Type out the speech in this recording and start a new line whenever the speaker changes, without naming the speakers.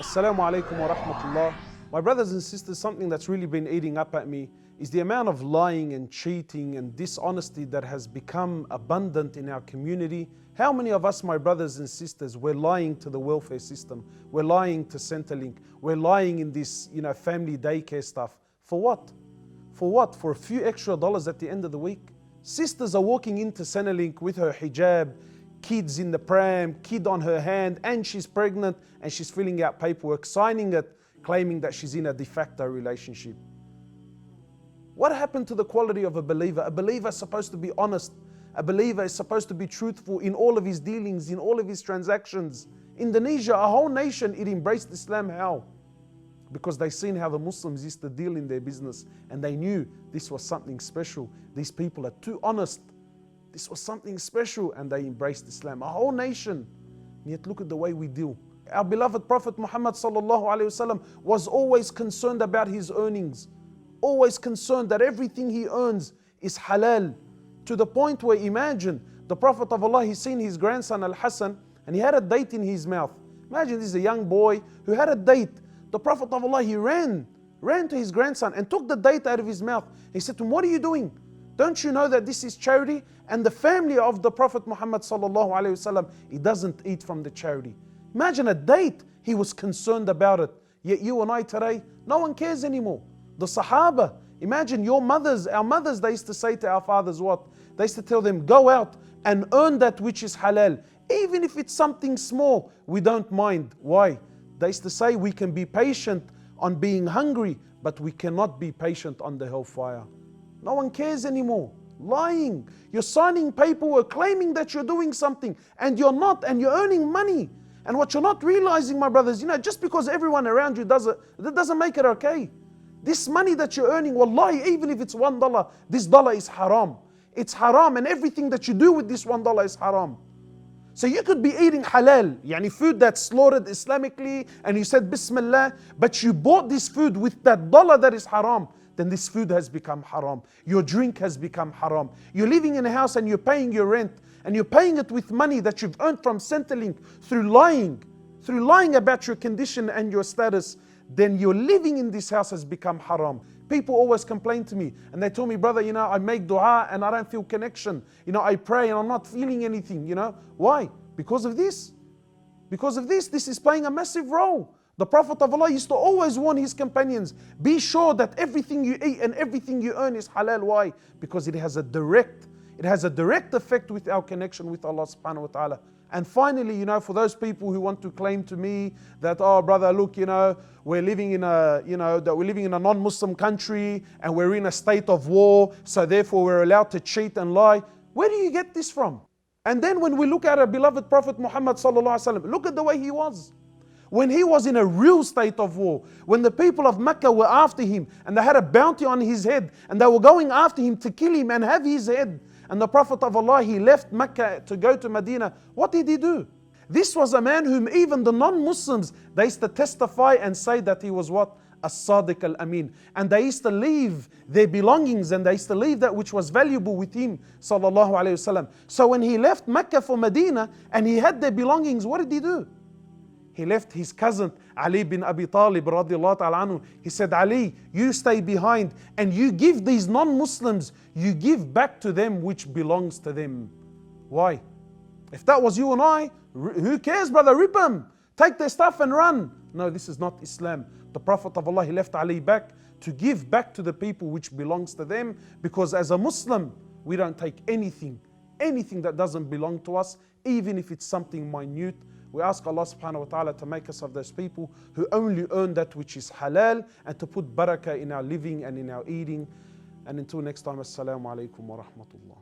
Assalamu alaikum wa rahmatullah. My brothers and sisters, something that's really been eating up at me is the amount of lying and cheating and dishonesty that has become abundant in our community. How many of us, my brothers and sisters, we're lying to the welfare system, we're lying to Centrelink, we're lying in this, family daycare stuff. For what? For what? For a few extra dollars at the end of the week? Sisters are walking into Centrelink with her hijab, kids in the pram, kid on her hand, and she's pregnant, and she's filling out paperwork, signing it, claiming that she's in a de facto relationship. What happened to the quality of a believer? A believer is supposed to be honest. A believer is supposed to be truthful in all of his dealings, in all of his transactions. Indonesia, a whole nation, it embraced Islam. How? Because they seen how the Muslims used to deal in their business, and they knew this was something special. These people are too honest. This was something special, and they embraced Islam. A whole nation. And yet look at the way we deal. Our beloved Prophet Muhammad sallallahu alaihi wasallam was always concerned about his earnings. Always concerned that everything he earns is halal. To the point where, imagine, the Prophet of Allah, he's seen his grandson Al-Hassan, and he had a date in his mouth. Imagine this is a young boy who had a date. The Prophet of Allah, he ran to his grandson and took the date out of his mouth. He said to him, "What are you doing? Don't you know that this is charity?" And the family of the Prophet Muhammad sallallahu alaihi wasallam, he doesn't eat from the charity. Imagine a date, he was concerned about it. Yet you and I today, no one cares anymore. The Sahaba, imagine our mothers, they used to say to our fathers what? They used to tell them, go out and earn that which is halal. Even if it's something small, we don't mind. Why? They used to say we can be patient on being hungry, but we cannot be patient on the hellfire. No one cares anymore. Lying. You're signing paperwork claiming that you're doing something and you're not, and you're earning money. And what you're not realizing, my brothers, just because everyone around you does it, that doesn't make it okay. This money that you're earning, wallahi, even if it's $1, this dollar is haram. It's haram, and everything that you do with this $1 is haram. So you could be eating halal, food that's slaughtered Islamically, and you said Bismillah, but you bought this food with that dollar that is haram. Then this food has become haram. Your drink has become haram. You're living in a house and you're paying your rent, and you're paying it with money that you've earned from Centrelink through lying about your condition and your status. Then you're living in this house has become haram. People always complain to me and they tell me, brother, I make dua and I don't feel connection. I pray and I'm not feeling anything. Why? Because of this. Because of this is playing a massive role. The Prophet of Allah used to always warn his companions, be sure that everything you eat and everything you earn is halal. Why? Because it has a direct effect with our connection with Allah subhanahu wa ta'ala. And finally, for those people who want to claim to me that, oh brother, look, we're living in a non-Muslim country and we're in a state of war, so therefore we're allowed to cheat and lie. Where do you get this from? And then when we look at our beloved Prophet Muhammad sallallahu alaihi wasallam, look at the way he was. When he was in a real state of war, when the people of Mecca were after him and they had a bounty on his head and they were going after him to kill him and have his head, and the Prophet of Allah, he left Mecca to go to Medina, what did he do? This was a man whom even the non-Muslims, they used to testify and say that he was what? As-Sadiq al-Amin. And they used to leave their belongings and they used to leave that which was valuable with him, sallallahu alayhi wasallam. So when he left Mecca for Medina and he had their belongings, what did he do? He left his cousin Ali bin Abi Talib radiallahu ta'ala anhu. He said, Ali, you stay behind and you give these non-Muslims, you give back to them which belongs to them. Why? If that was you and I, who cares, brother? Rip them. Take their stuff and run. No, this is not Islam. The Prophet of Allah, he left Ali back to give back to the people which belongs to them, because as a Muslim, we don't take anything that doesn't belong to us, even if it's something minute. We ask Allah subhanahu wa ta'ala to make us of those people who only earn that which is halal, and to put barakah in our living and in our eating. And until next time, assalamu alaikum wa rahmatullah.